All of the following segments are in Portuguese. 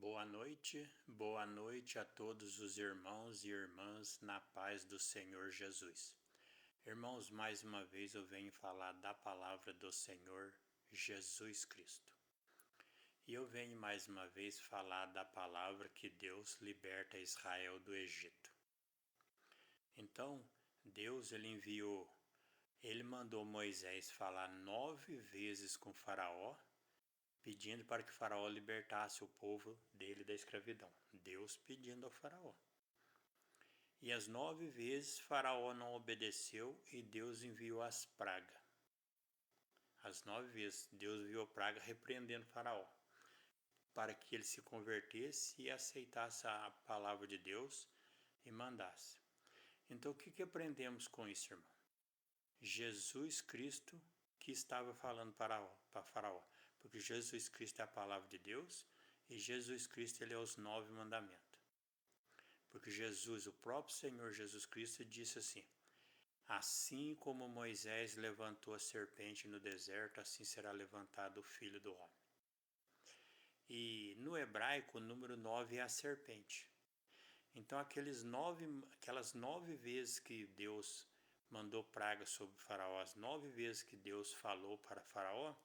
Boa noite a todos os irmãos e irmãs na paz do Senhor Jesus. Irmãos, mais uma vez eu venho falar da palavra do Senhor Jesus Cristo. E eu venho mais uma vez falar da palavra que Deus liberta Israel do Egito. Então, Deus ele mandou Moisés falar 9 vezes com Faraó, pedindo para que Faraó libertasse o povo dele da escravidão. Deus pedindo ao Faraó. E as 9 vezes Faraó não obedeceu e Deus enviou as pragas. As 9 vezes Deus enviou praga repreendendo Faraó, para que ele se convertesse e aceitasse a palavra de Deus e mandasse. Então o que aprendemos com isso, irmão? Jesus Cristo que estava falando para Faraó, porque Jesus Cristo é a palavra de Deus e Jesus Cristo ele é os 9 mandamentos. Porque Jesus, o próprio Senhor Jesus Cristo disse assim: assim como Moisés levantou a serpente no deserto, assim será levantado o Filho do Homem. E no hebraico o número 9 é a serpente. Então aquelas 9 vezes que Deus mandou praga sobre Faraó, as 9 vezes que Deus falou para Faraó,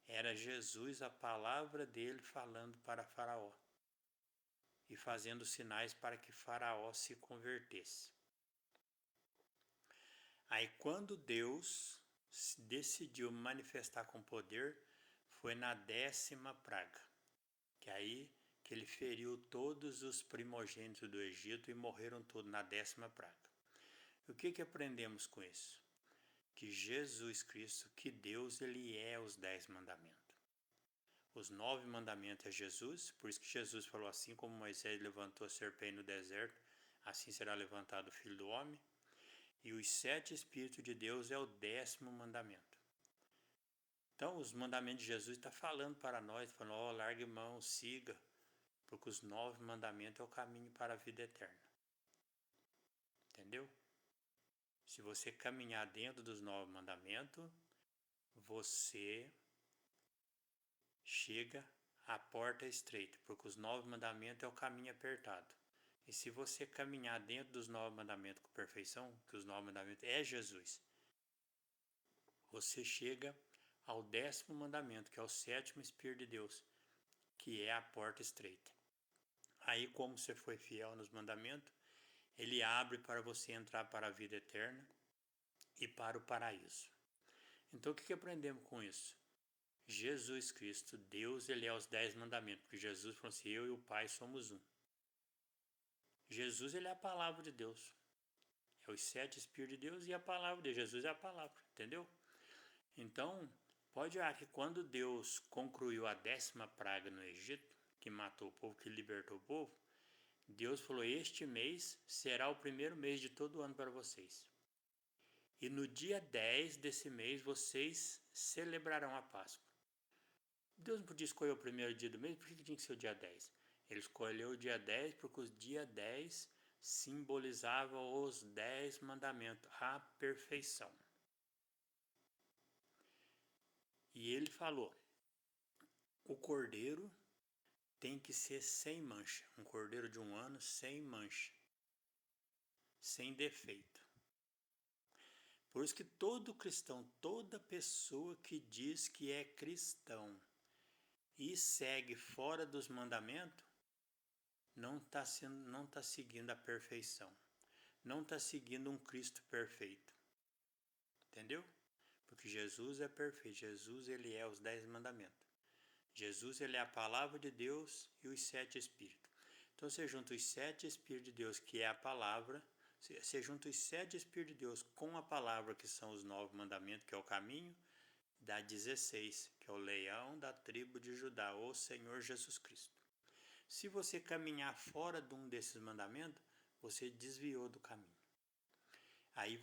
era Jesus, a palavra dele, falando para Faraó e fazendo sinais para que Faraó se convertesse. Aí quando Deus decidiu manifestar com poder, foi na 10ª praga, que aí que ele feriu todos os primogênitos do Egito e morreram todos na 10ª praga. O que aprendemos com isso? Que Jesus Cristo, que Deus, ele é os 10 mandamentos. Os 9 mandamentos é Jesus, por isso que Jesus falou assim como Moisés levantou a serpente no deserto, assim será levantado o Filho do Homem. E os 7 Espíritos de Deus é o 10º mandamento. Então os mandamentos de Jesus estão falando para nós, falando, largue mão, siga, porque os 9 mandamentos é o caminho para a vida eterna. Entendeu? Se você caminhar dentro dos 9 mandamentos, você chega à porta estreita, porque os 9 mandamentos é o caminho apertado. E se você caminhar dentro dos 9 mandamentos com perfeição, que os 9 mandamentos é Jesus, você chega ao 10º mandamento, que é o 7º Espírito de Deus, que é a porta estreita. Aí, como você foi fiel nos mandamentos, ele abre para você entrar para a vida eterna e para o paraíso. Então, o que aprendemos com isso? Jesus Cristo, Deus, ele é os 10 mandamentos, porque Jesus falou assim, eu e o Pai somos um. Jesus, ele é a palavra de Deus. É os 7 Espíritos de Deus e a palavra de Jesus é a palavra, entendeu? Então, pode olhar que quando Deus concluiu a 10ª praga no Egito, que matou o povo, que libertou o povo, Deus falou, este mês será o primeiro mês de todo o ano para vocês. E no dia 10 desse mês, vocês celebrarão a Páscoa. Deus não podia escolher o primeiro dia do mês, por que tinha que ser o dia 10? Ele escolheu o dia 10 porque o dia 10 simbolizava os 10 mandamentos, a perfeição. E ele falou, o cordeiro tem que ser sem mancha, um cordeiro de 1 ano sem mancha, sem defeito. Por isso que todo cristão, toda pessoa que diz que é cristão e segue fora dos mandamentos, não está seguindo a perfeição, não está seguindo um Cristo perfeito, entendeu? Porque Jesus é perfeito, Jesus ele é os 10 mandamentos. Jesus ele é a palavra de Deus e os 7 Espíritos. Então você junta os 7 Espíritos de Deus, que é a palavra, você junta os 7 Espíritos de Deus com a palavra, que são os 9 mandamentos, que é o caminho, dá 16, que é o leão da tribo de Judá, o Senhor Jesus Cristo. Se você caminhar fora de um desses mandamentos, você desviou do caminho. Aí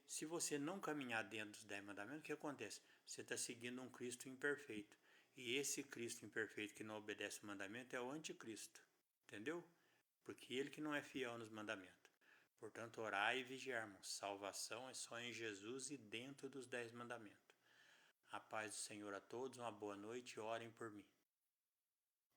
se você não caminhar dentro dos 10 mandamentos, o que acontece? Você está seguindo um Cristo imperfeito. E esse Cristo imperfeito que não obedece o mandamento é o anticristo. Entendeu? Porque ele que não é fiel nos mandamentos. Portanto, orai e vigiarmos. Salvação é só em Jesus e dentro dos 10 mandamentos. A paz do Senhor a todos, uma boa noite e orem por mim.